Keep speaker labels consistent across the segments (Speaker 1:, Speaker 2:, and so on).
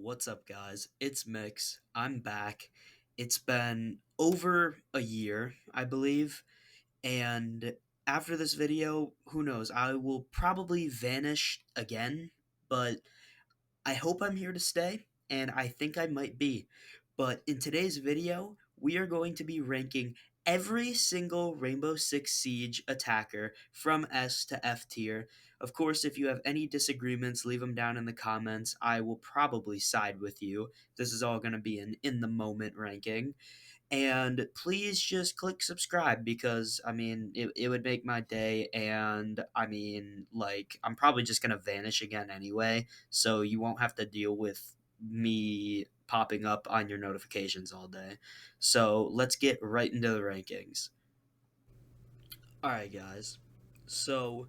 Speaker 1: What's up, guys? It's Mix. I'm back. It's been over a year, I believe, and after this video, who knows? I will probably vanish again, but I hope I'm here to stay, and I think I might be. But in today's video, we are going to be ranking every single Rainbow Six Siege attacker from S to F tier. Of course, if you have any disagreements, leave them down in the comments. I will probably side with you. This is all going to be an in the moment ranking. And please just click subscribe because it would make my day. And I'm probably just gonna vanish again anyway, so you won't have to deal with me popping up on your notifications all day. So let's get right into the rankings. Alright, guys, so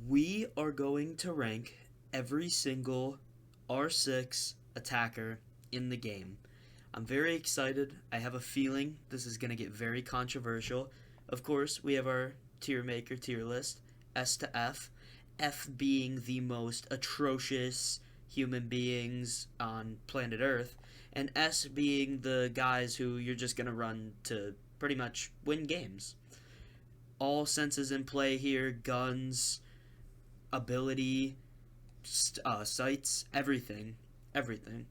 Speaker 1: we are going to rank every single R6 attacker in the game. I'm very excited. I have a feeling this is going to get very controversial. Of course, we have our tier maker tier list, S to F. F being the most atrocious human beings on planet Earth, and S being the guys who you're just going to run to pretty much win games. All senses in play here: guns, ability, sights, everything. Everything.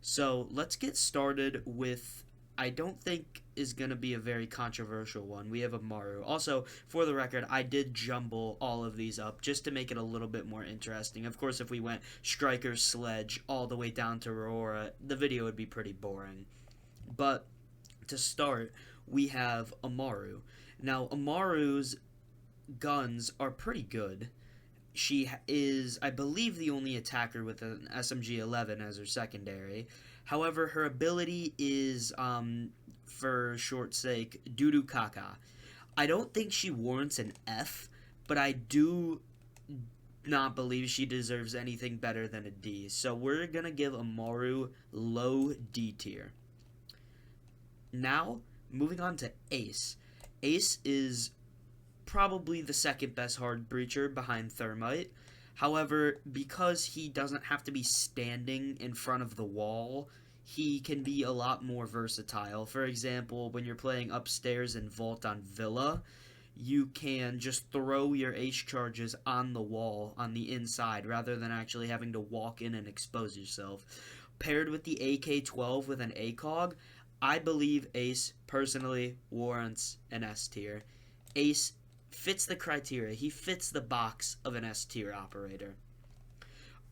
Speaker 1: So let's get started with, I don't think is going to be a very controversial one. We have Amaru. Also, for the record, I did jumble all of these up just to make it a little bit more interesting. Of course, if we went Striker, Sledge, all the way down to Rora, the video would be pretty boring. But to start, we have Amaru. Now, Amaru's guns are pretty good. She is, I believe, the only attacker with an SMG 11 as her secondary. However, her ability is, for short sake, Dudu Kaka. I don't think she warrants an F, but I do not believe she deserves anything better than a D. So we're going to give Amaru low D tier. Now, moving on to Ace. Ace is probably the second best hard breacher behind Thermite. However, because he doesn't have to be standing in front of the wall, he can be a lot more versatile. For example, when you're playing upstairs in Vault on Villa, you can just throw your Ace charges on the wall on the inside rather than actually having to walk in and expose yourself. Paired with the AK-12 with an ACOG, I believe Ace personally warrants an S tier. Ace fits the criteria. He fits the box of an S tier operator.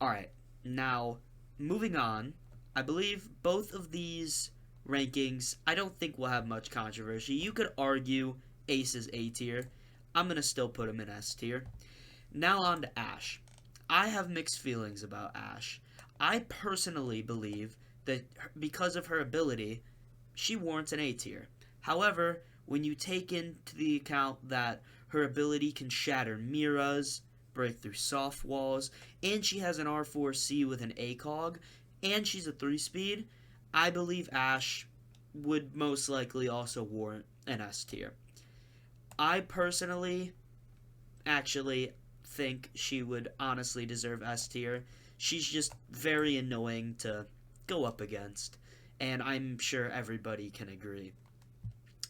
Speaker 1: Alright, now moving on. I believe both of these rankings, I don't think will have much controversy. You could argue Ace is A tier. I'm going to still put him in S tier. Now on to Ashe. I have mixed feelings about Ashe. I personally believe that because of her ability, she warrants an A tier. However, when you take into the account that her ability can shatter miras, break through soft walls, and she has an R4C with an ACOG, and she's a 3-speed, I believe Ashe would most likely also warrant an S tier. I personally actually think she would honestly deserve S tier. She's just very annoying to go up against, and I'm sure everybody can agree.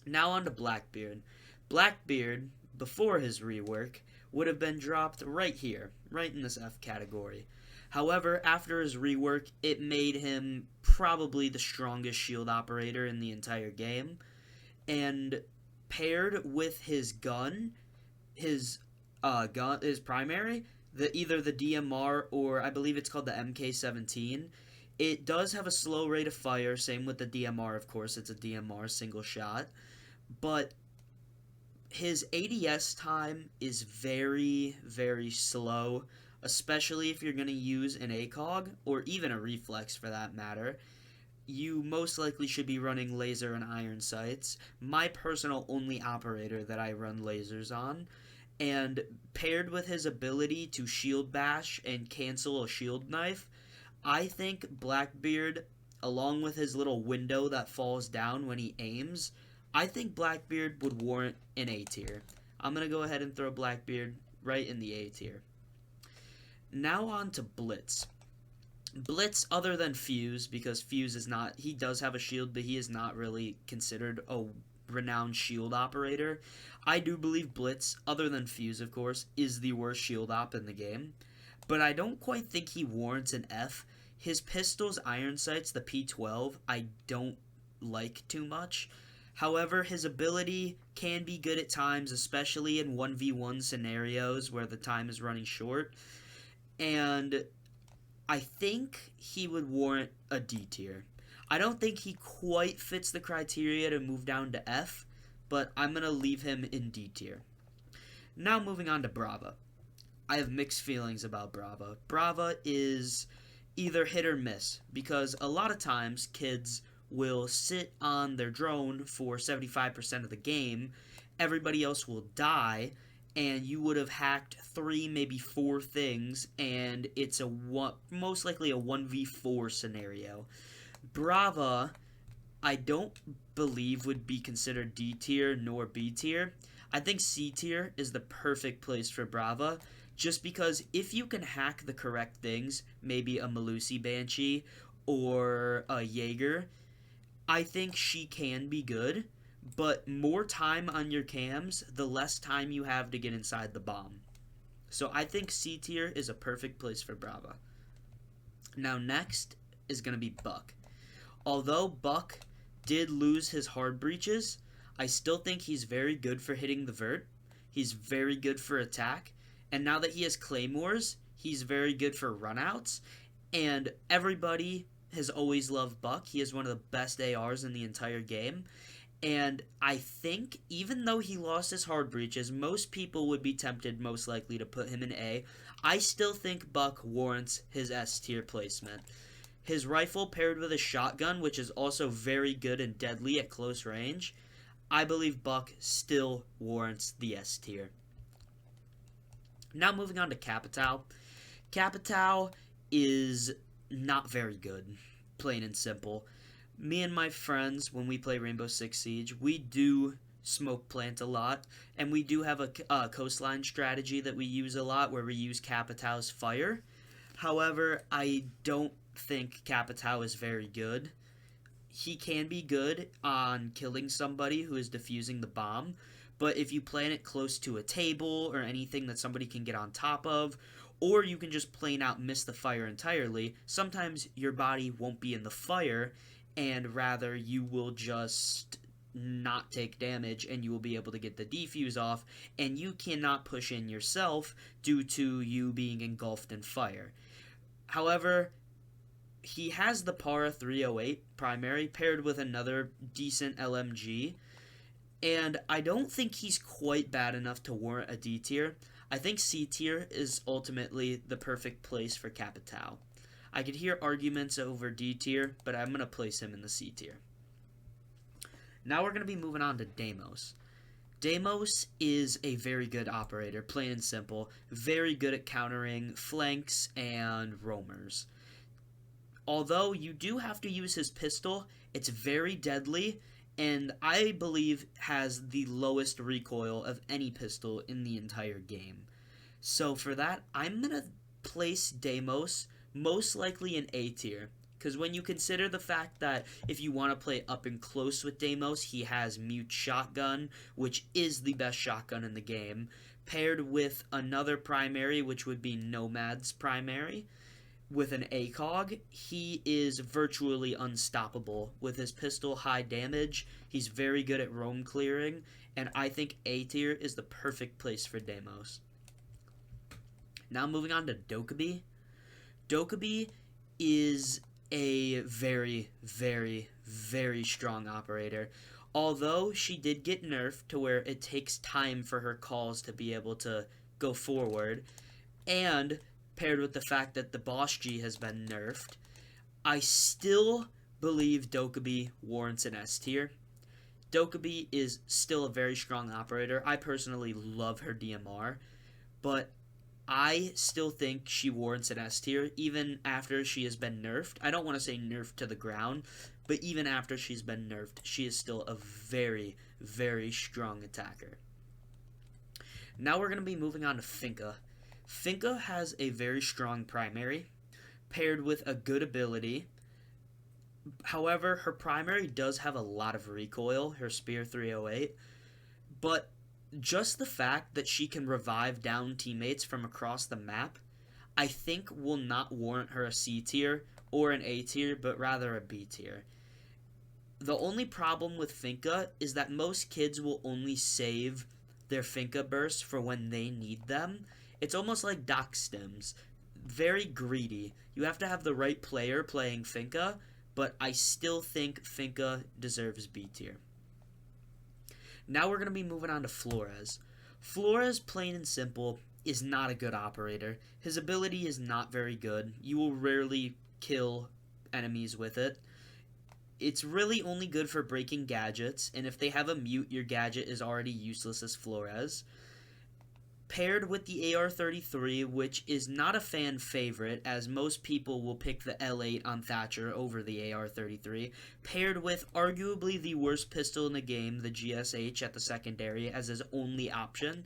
Speaker 1: Now on to Blackbeard. Blackbeard, before his rework, would have been dropped right here, right in this F category. However, after his rework, it made him probably the strongest shield operator in the entire game. And paired with his gun, his primary, either the DMR or I believe it's called the MK17, it does have a slow rate of fire, same with the DMR, of course, it's a DMR, single shot. But his ADS time is very, very slow, especially if you're going to use an ACOG, or even a reflex for that matter. You most likely should be running laser and iron sights. My personal only operator that I run lasers on. And paired with his ability to shield bash and cancel a shield knife, I think Blackbeard, along with his little window that falls down when he aims, I think Blackbeard would warrant an A tier. I'm going to go ahead and throw Blackbeard right in the A tier. Now on to Blitz. Blitz, other than Fuse, because Fuse is not, he does have a shield, but he is not really considered a renowned shield operator. I do believe Blitz, other than Fuse, of course, is the worst shield op in the game, but I don't quite think he warrants an F. His pistol's iron sights, the P12, I don't like too much. However, his ability can be good at times, especially in 1v1 scenarios where the time is running short. And I think he would warrant a D tier. I don't think he quite fits the criteria to move down to F, but I'm going to leave him in D tier. Now moving on to Brava. I have mixed feelings about Brava. Brava is either hit or miss, because a lot of times kids will sit on their drone for 75% of the game, everybody else will die, and you would have hacked 3, maybe 4 things, and it's most likely a 1v4 scenario. Brava, I don't believe would be considered D tier nor B tier. I think C tier is the perfect place for Brava, just because if you can hack the correct things, maybe a Melusi Banshee or a Jaeger, I think she can be good, but more time on your cams, the less time you have to get inside the bomb. So I think C tier is a perfect place for Brava. Now next is going to be Buck. Although Buck did lose his hard breaches, I still think he's very good for hitting the vert. He's very good for attack. And now that he has claymores, he's very good for runouts. And everybody has always loved Buck. He is one of the best ARs in the entire game. And I think, even though he lost his hard breaches, most people would be tempted most likely to put him in A. I still think Buck warrants his S tier placement. His rifle paired with a shotgun, which is also very good and deadly at close range, I believe Buck still warrants the S tier. Now moving on to Capatau. Capatau is not very good, plain and simple. Me and my friends, when we play Rainbow Six Siege, we do smoke plant a lot, and we do have a coastline strategy that we use a lot where we use Capatau's fire. However, I don't think Capatau is very good. He can be good on killing somebody who is defusing the bomb, but if you plant it close to a table or anything that somebody can get on top of, or you can just plain out miss the fire entirely, sometimes your body won't be in the fire, and rather you will just not take damage and you will be able to get the defuse off, and you cannot push in yourself due to you being engulfed in fire. However, he has the Para 308 primary paired with another decent LMG, and I don't think he's quite bad enough to warrant a D tier. I think C tier is ultimately the perfect place for Capatau. I could hear arguments over D tier, but I'm going to place him in the C tier. Now we're going to be moving on to Deimos. Deimos is a very good operator, plain and simple. Very good at countering flanks and roamers. Although you do have to use his pistol, it's very deadly, and I believe has the lowest recoil of any pistol in the entire game. So for that, I'm going to place Deimos most likely in A tier, because when you consider the fact that if you want to play up and close with Deimos, he has Mute Shotgun, which is the best shotgun in the game, paired with another primary, which would be Nomad's primary. With an ACOG, he is virtually unstoppable. With his pistol high damage, he's very good at roam clearing, and I think A tier is the perfect place for Deimos. Now moving on to Doabe. Doabe is a very, very, very strong operator. Although she did get nerfed to where it takes time for her calls to be able to go forward, and paired with the fact that the Boss G has been nerfed, I still believe Doabe warrants an S tier. Doabe is still a very strong operator. I personally love her DMR, but I still think she warrants an S tier even after she has been nerfed. I don't want to say nerfed to the ground, but even after she's been nerfed, she is still a very, very strong attacker. Now we're going to be moving on to Finka. Finka has a very strong primary, paired with a good ability. However, her primary does have a lot of recoil, her Spear 308, but just the fact that she can revive down teammates from across the map, I think will not warrant her a C tier or an A tier, but rather a B tier. The only problem with Finka is that most kids will only save their Finka bursts for when they need them. It's almost like Doc Stims. Very greedy. You have to have the right player playing Finka, but I still think Finka deserves B tier. Now we're going to be moving on to Flores. Flores, plain and simple, is not a good operator. His ability is not very good. You will rarely kill enemies with it. It's really only good for breaking gadgets, and if they have a mute, your gadget is already useless as Flores. Paired with the AR-33, which is not a fan favorite, as most people will pick the L8 on Thatcher over the AR-33, paired with arguably the worst pistol in the game, the GSH at the secondary, as his only option,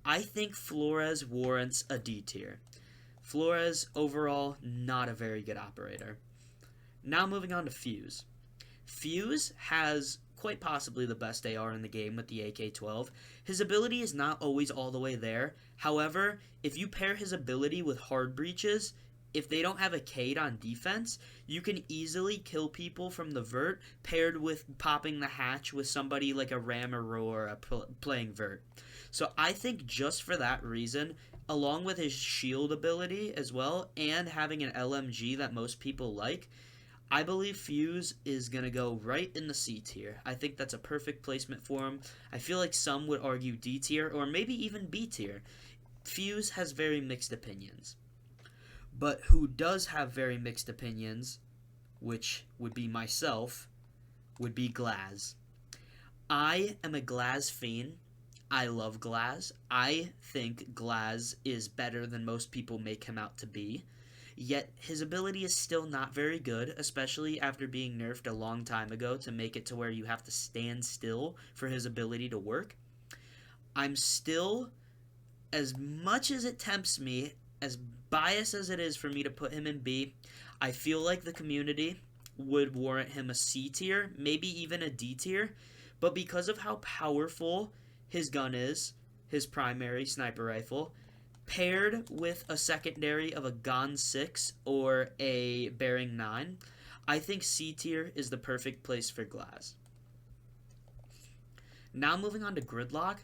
Speaker 1: I think Flores warrants a D tier. Flores, overall, not a very good operator. Now moving on to Fuse. Fuse has quite possibly the best AR in the game with the AK-12. His ability is not always all the way there. However, if you pair his ability with hard breaches, if they don't have a Cade on defense, you can easily kill people from the vert, paired with popping the hatch with somebody like a Ramm or Rora playing vert. So I think just for that reason, along with his shield ability as well, and having an LMG that most people like, I believe Fuse is going to go right in the C tier. I think that's a perfect placement for him. I feel like some would argue D tier or maybe even B tier. Fuse has very mixed opinions. But who does have very mixed opinions, which would be myself, would be Glaz. I am a Glaz fiend. I love Glaz. I think Glaz is better than most people make him out to be. Yet his ability is still not very good, especially after being nerfed a long time ago to make it to where you have to stand still for his ability to work. I'm still, as much as it tempts me, as biased as it is for me to put him in B, I feel like the community would warrant him a C tier, maybe even a D tier, but because of how powerful his gun is, his primary sniper rifle, paired with a secondary of a Gon 6 or a Bearing 9, I think C tier is the perfect place for Glaz. Now moving on to Gridlock.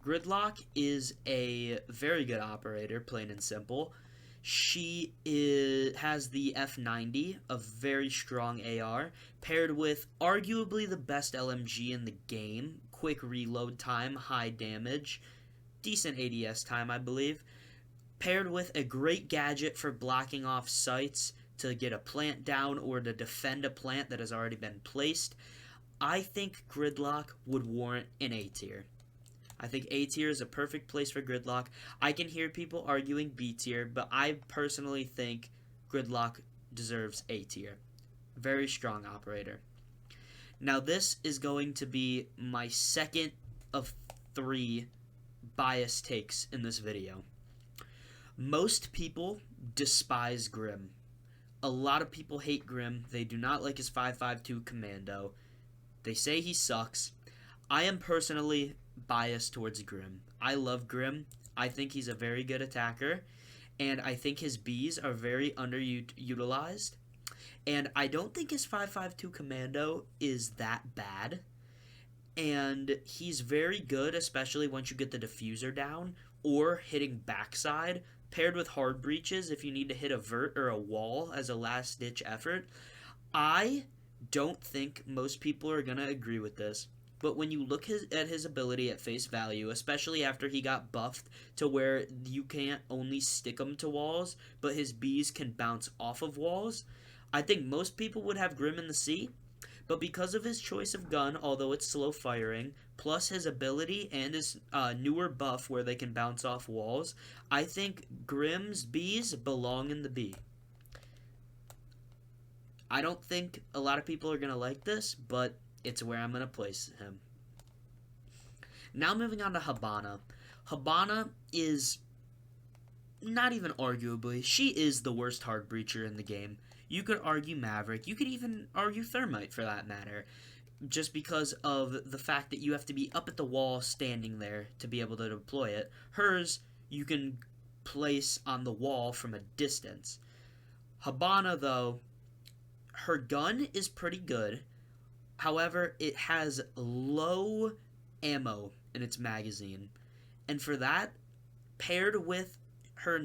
Speaker 1: Gridlock is a very good operator, plain and simple. She has the F90, a very strong AR, paired with arguably the best LMG in the game. Quick reload time, high damage, decent ADS time, I believe. Paired with a great gadget for blocking off sites to get a plant down or to defend a plant that has already been placed. I think Gridlock would warrant an A tier. I think A tier is a perfect place for Gridlock. I can hear people arguing B tier, but I personally think Gridlock deserves A tier. Very strong operator. Now this is going to be my second of 3 biased takes in this video. Most people despise Grim. A lot of people hate Grim. They do not like his 5.52 commando. They say he sucks. I am personally biased towards Grim. I love Grim. I think he's a very good attacker. And I think his Bs are very underutilized. And I don't think his 5.52 commando is that bad. And he's very good, especially once you get the diffuser down or hitting backside, paired with hard breaches if you need to hit a vert or a wall as a last-ditch effort. I don't think most people are going to agree with this, but when you look at his ability at face value, especially after he got buffed to where you can't only stick him to walls, but his Bs can bounce off of walls, I think most people would have Grim in the C. But because of his choice of gun, although it's slow firing, plus his ability and his newer buff where they can bounce off walls, I think Grim's Bs belong in the B. I don't think a lot of people are going to like this, but it's where I'm going to place him. Now moving on to Habana. Habana is not even arguably, she is the worst hard breacher in the game. You could argue Maverick, you could even argue Thermite for that matter, just because of the fact that you have to be up at the wall standing there to be able to deploy it. Hers, you can place on the wall from a distance. Habana, though, her gun is pretty good. However, it has low ammo in its magazine. And for that, paired with her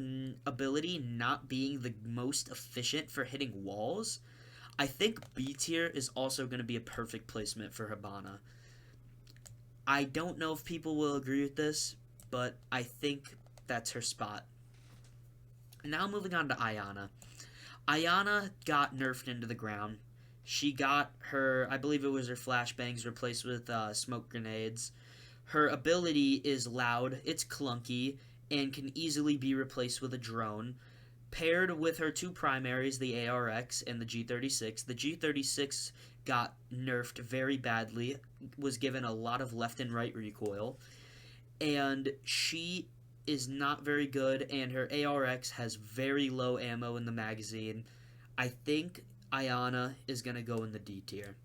Speaker 1: ability not being the most efficient for hitting walls, I think B tier is also going to be a perfect placement for Habana. I don't know if people will agree with this, but I think that's her spot. Now moving on to Ayana. Ayana got nerfed into the ground. She got her, I believe it was her flashbangs replaced with smoke grenades. Her ability is loud, it's clunky, and can easily be replaced with a drone. Paired with her two primaries, the ARX and the G36. The G36 got nerfed very badly, was given a lot of left and right recoil, and she is not very good, and her ARX has very low ammo in the magazine. I think Ayana is going to go in the D tier.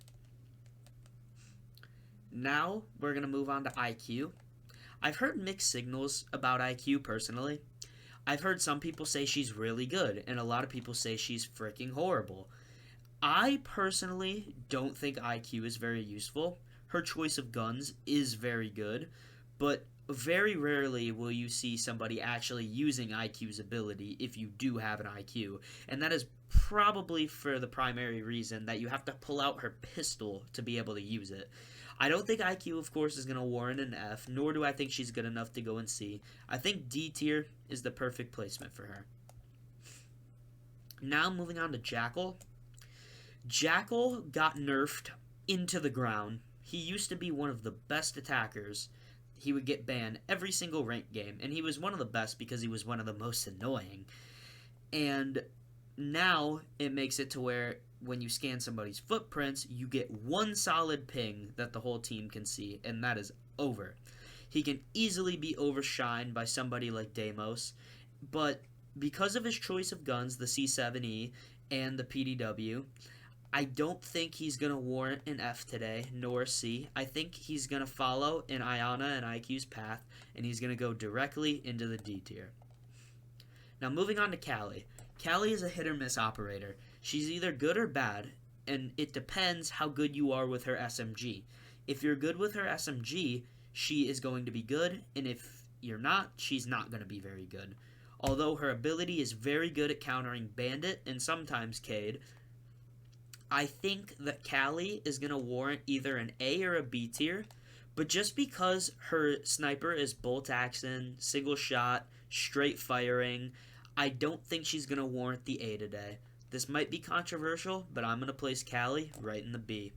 Speaker 1: Now, we're going to move on to IQ. I've heard mixed signals about IQ personally. I've heard some people say she's really good, and a lot of people say she's freaking horrible. I personally don't think IQ is very useful. Her choice of guns is very good, but very rarely will you see somebody actually using IQ's ability if you do have an IQ, and that is probably for the primary reason that you have to pull out her pistol to be able to use it. I don't think IQ, of course, is going to warrant an F, nor do I think she's good enough to go in C. I think D tier is the perfect placement for her. Now moving on to Jackal. Jackal got nerfed into the ground. He used to be one of the best attackers. He would get banned every single ranked game, and he was one of the best because he was one of the most annoying. And now it makes it to where when you scan somebody's footprints, you get one solid ping that the whole team can see, and that is over. He can easily be overshined by somebody like Deimos, but because of his choice of guns, the C7E and the PDW, I don't think he's going to warrant an F today, nor a C. I think he's going to follow in Ayana and IQ's path, and he's going to go directly into the D tier. Now moving on to Cali. Cali is a hit-or-miss operator. She's either good or bad, and it depends how good you are with her SMG. If you're good with her SMG, she is going to be good, and if you're not, she's not going to be very good. Although her ability is very good at countering Bandit and sometimes Cade, I think that Cali is going to warrant either an A or a B tier, but just because her sniper is bolt action, single shot, straight firing, I don't think she's going to warrant the A today. This might be controversial, but I'm going to place Cali right in the B.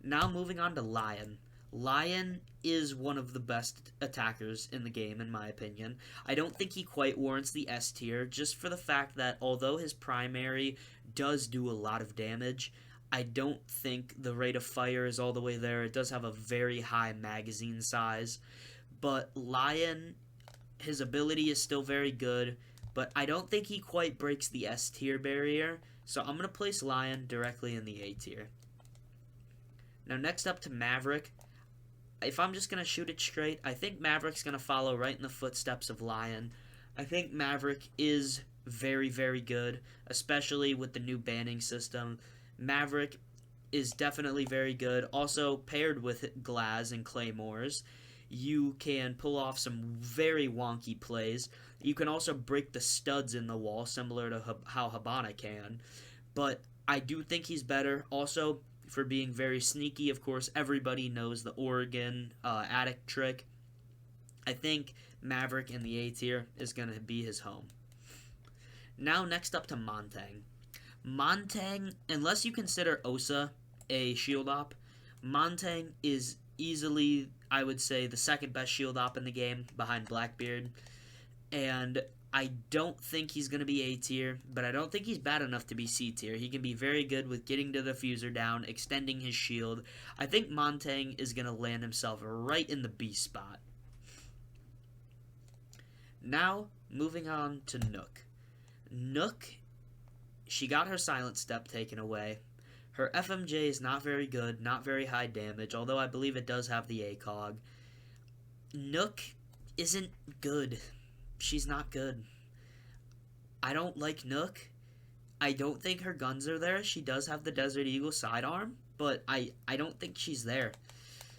Speaker 1: Now moving on to Lion. Lion is one of the best attackers in the game, in my opinion. I don't think he quite warrants the S tier, just for the fact that although his primary does do a lot of damage, I don't think the rate of fire is all the way there. It does have a very high magazine size, but Lion, his ability is still very good, but I don't think he quite breaks the S tier barrier, so I'm going to place Lion directly in the A tier. Now next up to Maverick. If I'm just going to shoot it straight, I think Maverick's going to follow right in the footsteps of Lion. I think Maverick is very, very good, especially with the new banning system. Maverick is definitely very good. Also, paired with Glaz and Claymores, you can pull off some very wonky plays. You can also break the studs in the wall, similar to how Habana can. But I do think he's better. Also, for being very sneaky, of course, everybody knows the Oregon attic trick. I think Maverick in the A tier is going to be his home. Now next up to Montang. Montang, unless you consider Osa a shield op, Montang is easily, I would say, the second best shield op in the game behind Blackbeard. And I don't think he's going to be A tier, but I don't think he's bad enough to be C tier. He can be very good with getting the diffuser down, extending his shield. I think Montang is going to land himself right in the B spot. Now, Moving on to Nook. Nook, she got her silent step taken away. Her FMJ is not very good, not very high damage, although I believe it does have the ACOG. Nook isn't good. She's not good. I don't like Nook. I don't think her guns are there. She does have the Desert Eagle sidearm, but I don't think she's there.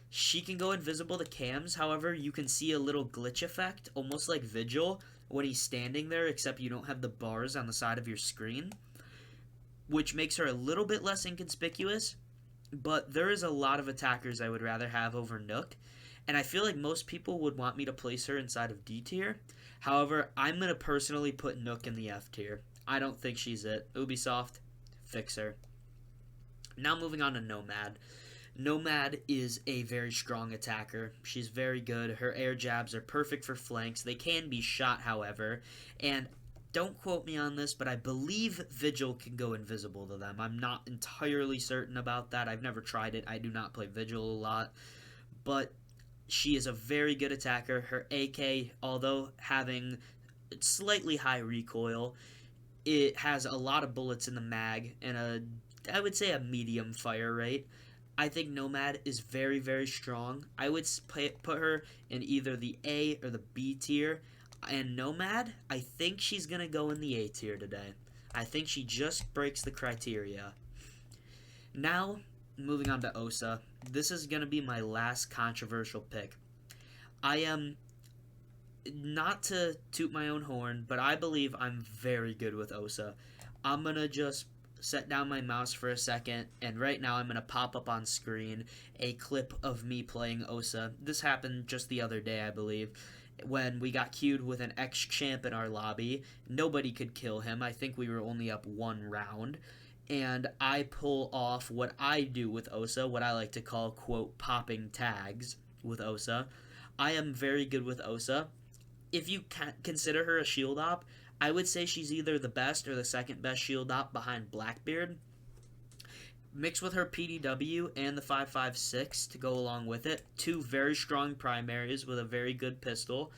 Speaker 1: She can go invisible to cams, however, you can see a little glitch effect, almost like Vigil, when he's standing there, except you don't have the bars on the side of your screen, which makes her a little bit less inconspicuous, but there is a lot of attackers I would rather have over Nook, and I feel like most people would want me to place her inside of D tier. However, I'm going to personally put Nook in the F tier. I don't think she's it. Ubisoft, fix her. Now moving on to Nomad. Nomad is a very strong attacker. She's very good. Her air jabs are perfect for flanks. They can be shot, however, and don't quote me on this, but I believe Vigil can go invisible to them. I'm not entirely certain about that. I've never tried it. I do not play Vigil a lot, but she is a very good attacker. Her AK, although having slightly high recoil, it has a lot of bullets in the mag and I would say a medium fire rate. I think Nomad is very, very strong. I would put her in either the A or the B tier. And Nomad, I think she's going to go in the A tier today. I think she just breaks the criteria. Now, moving on to Osa. This is going to be my last controversial pick. I am, not to toot my own horn, but I believe I'm very good with Osa. I'm going to just set down my mouse for a second, and right now I'm going to pop up on screen a clip of me playing Osa. This happened just the other day, I believe, when we got queued with an ex-champ in our lobby. Nobody could kill him. I think we were only up one round, and I pull off what I do with Osa, what I like to call, quote, popping tags with Osa. I am very good with Osa. If you consider her a shield op, I would say she's either the best or the second best shield op behind Blackbeard. Mixed with her PDW and the 5.56 to go along with it, two very strong primaries with a very good pistol,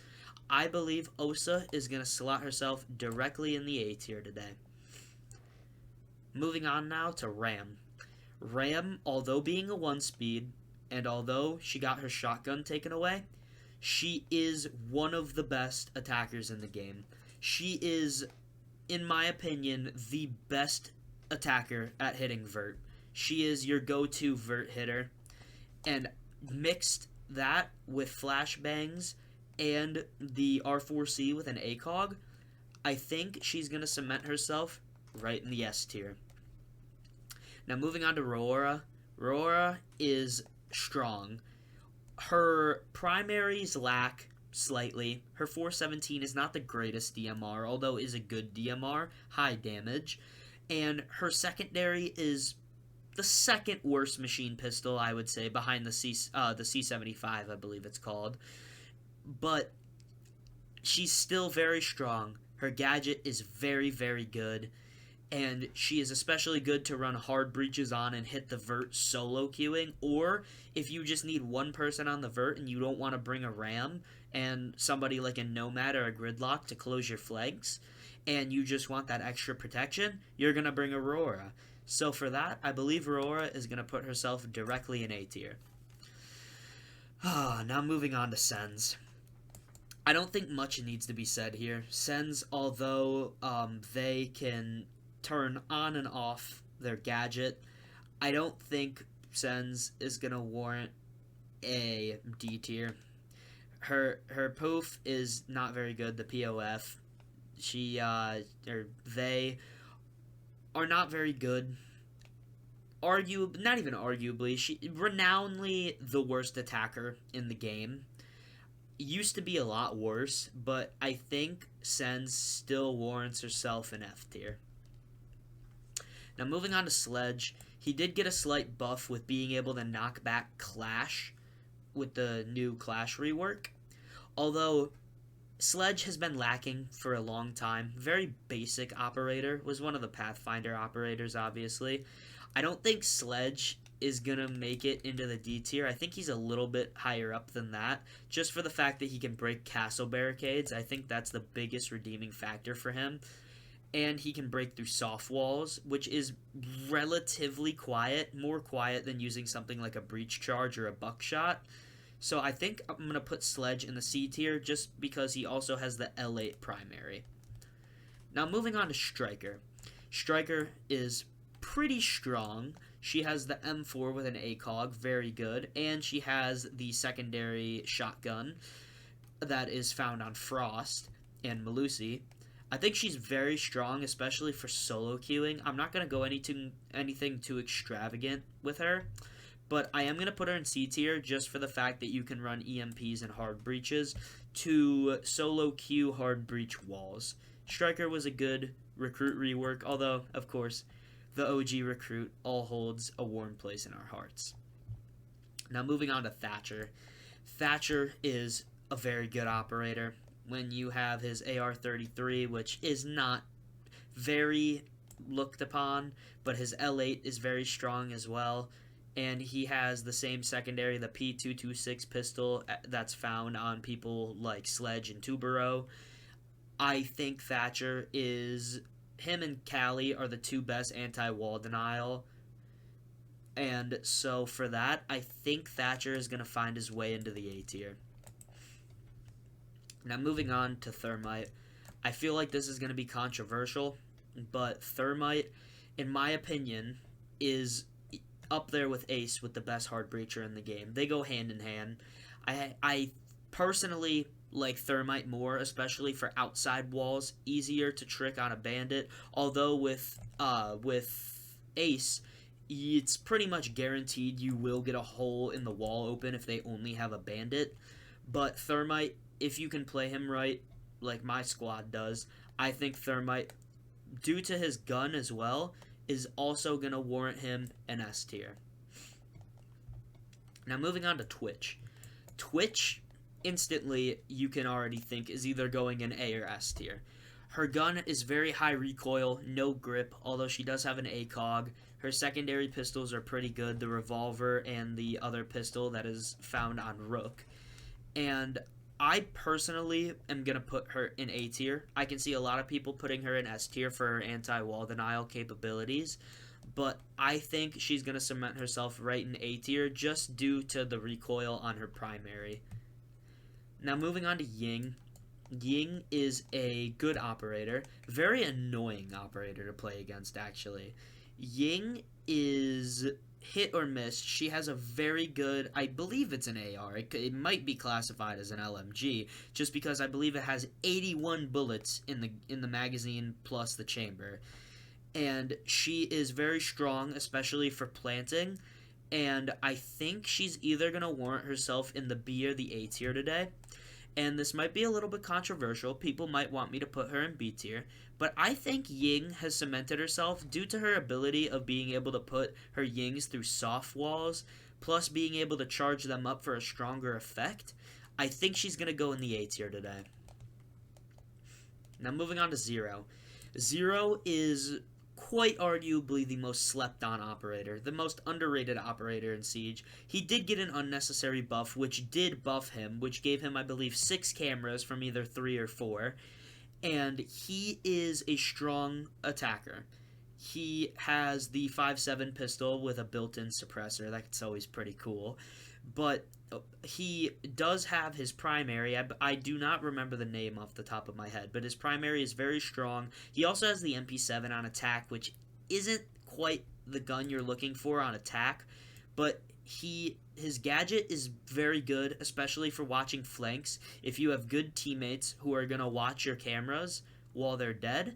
Speaker 1: I believe Osa is going to slot herself directly in the A tier today. Moving on now to Ramm. Ramm, although being a 1-speed, and although she got her shotgun taken away, she is one of the best attackers in the game. She is, in my opinion, the best attacker at hitting vert. She is your go-to vert hitter. And mixed that with flashbangs and the R4C with an ACOG, I think she's going to cement herself right in the S tier. Now moving on to Rora. Rora is strong. Her primaries lack slightly. Her 417 is not the greatest DMR, although is a good DMR, high damage. And her secondary is the second worst machine pistol, I would say, behind the C75, I believe it's called. But she's still very strong. Her gadget is very, very good. And she is especially good to run hard breaches on and hit the vert solo queuing, or if you just need one person on the vert and you don't want to bring a Ramm and somebody like a Nomad or a Gridlock to close your flanks, and you just want that extra protection, you're going to bring a Rora. So for that, I believe Rora is going to put herself directly in A tier. Now moving on to Sens. I don't think much needs to be said here. Sens, although they can turn on and off their gadget, I don't think Sens is gonna warrant a D tier. Her poof is not very good. The POF, they are not very good. Not even arguably, she renownedly the worst attacker in the game. Used to be a lot worse, but I think Sens still warrants herself an F tier. Now moving on to Sledge, he did get a slight buff with being able to knock back Clash with the new Clash rework. Although Sledge has been lacking for a long time. Very basic operator. Was one of the Pathfinder operators, obviously. I don't think Sledge is going to make it into the D tier. I think he's a little bit higher up than that, just for the fact that he can break castle barricades. I think that's the biggest redeeming factor for him. And he can break through soft walls, which is relatively quiet, more quiet than using something like a breach charge or a buckshot. So I think I'm going to put Sledge in the C tier just because he also has the L8 primary. Now moving on to Striker. Striker is pretty strong. She has the M4 with an ACOG, very good, and she has the secondary shotgun that is found on Frost and Melusi. I think she's very strong, especially for solo queuing. I'm not going to go anything too extravagant with her, but I am going to put her in C tier just for the fact that you can run EMPs and hard breaches to solo queue hard breach walls. Striker was a good recruit rework, although, of course, the OG recruit all holds a warm place in our hearts. Now moving on to Thatcher. Thatcher is a very good operator. When you have his AR-33, which is not very looked upon, but his L8 is very strong as well, and he has the same secondary, the P226 pistol that's found on people like Sledge and Tubero. I think Thatcher is... Him and Cali are the two best anti-wall denial, and so for that, I think Thatcher is going to find his way into the A tier. Now moving on to Thermite. I feel like this is going to be controversial, but Thermite, in my opinion, is up there with Ace with the best hard breacher in the game. They go hand in hand. I personally like Thermite more, especially for outside walls. Easier to trick on a bandit. Although with Ace, it's pretty much guaranteed you will get a hole in the wall open if they only have a bandit. But Thermite, if you can play him right, like my squad does, I think Thermite, due to his gun as well, is also going to warrant him an S tier. Now moving on to Twitch. Twitch, instantly, you can already think is either going in A or S tier. Her gun is very high recoil, no grip, although she does have an ACOG. Her secondary pistols are pretty good, the revolver and the other pistol that is found on Rook. And I personally am going to put her in A tier. I can see a lot of people putting her in S tier for her anti-wall denial capabilities, but I think she's going to cement herself right in A tier just due to the recoil on her primary. Now moving on to Ying. Ying is a good operator. Very annoying operator to play against, actually. Ying is hit or miss. She has a very good, I believe it's an AR. It might be classified as an LMG, just because I believe it has 81 bullets in the magazine plus the chamber. And she is very strong, especially for planting. And I think she's either going to warrant herself in the B or the A tier today. And this might be a little bit controversial. People might want me to put her in B tier. But I think Ying has cemented herself due to her ability of being able to put her Yings through soft walls, plus being able to charge them up for a stronger effect. I think she's going to go in the A tier today. Now moving on to Zero. Zero is quite arguably the most slept-on operator, the most underrated operator in Siege. He did get an unnecessary buff, which did buff him, which gave him, I believe, 6 cameras from either 3 or 4, and he is a strong attacker. He has the 5.7 pistol with a built-in suppressor. That's always pretty cool. But he does have his primary. I do not remember the name off the top of my head, but his primary is very strong. He also has the MP7 on attack, which isn't quite the gun you're looking for on attack, but his gadget is very good, especially for watching flanks. If you have good teammates who are going to watch your cameras while they're dead,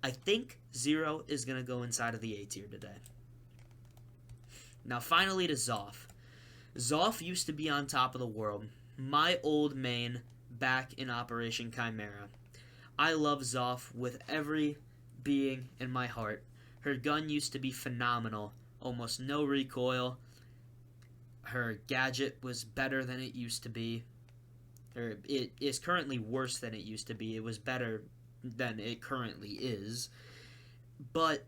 Speaker 1: I think Zero is going to go inside of the A tier today. Now finally to Zoff. Zoff used to be on top of the world. My old main back in Operation Chimera. I love Zoff with every being in my heart. Her gun used to be phenomenal. Almost no recoil. Her gadget was better than it used to be. or it is currently worse than it used to be. It was better than it currently is. But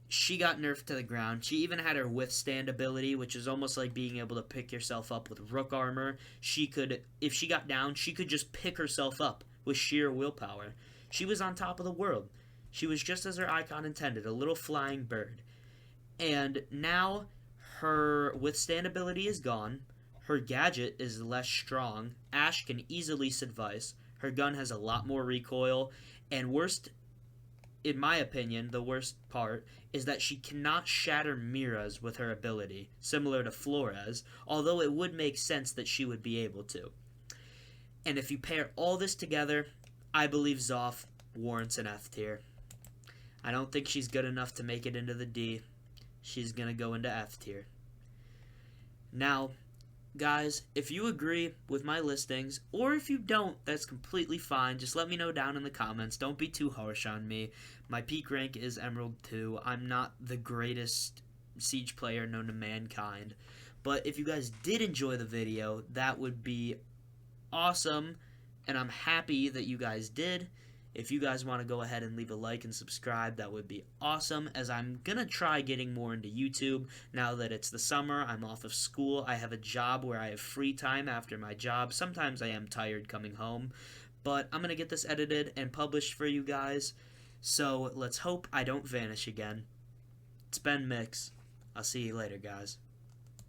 Speaker 1: she got nerfed to the ground. She even had her withstand ability, which is almost like being able to pick yourself up with rook armor. She could, if she got down, she could just pick herself up with sheer willpower. She was on top of the world. She was just as her icon intended, a little flying bird. And now her withstand ability is gone. Her gadget is less strong. Ashe can easily Sidvice. Her gun has a lot more recoil. And worst, in my opinion, the worst part is that she cannot shatter mirrors with her ability, similar to Flores, although it would make sense that she would be able to. And if you pair all this together, I believe Zoth warrants an F tier. I don't think she's good enough to make it into the D. She's going to go into F tier. Now, guys, if you agree with my listings, or if you don't, that's completely fine. Just let me know down in the comments. Don't be too harsh on me. My peak rank is Emerald 2. I'm not the greatest Siege player known to mankind. But if you guys did enjoy the video, that would be awesome. And I'm happy that you guys did. If you guys want to go ahead and leave a like and subscribe, that would be awesome, as I'm going to try getting more into YouTube now that it's the summer. I'm off of school. I have a job where I have free time after my job. Sometimes I am tired coming home, but I'm going to get this edited and published for you guys. So let's hope I don't vanish again. It's been Mix. I'll see you later, guys.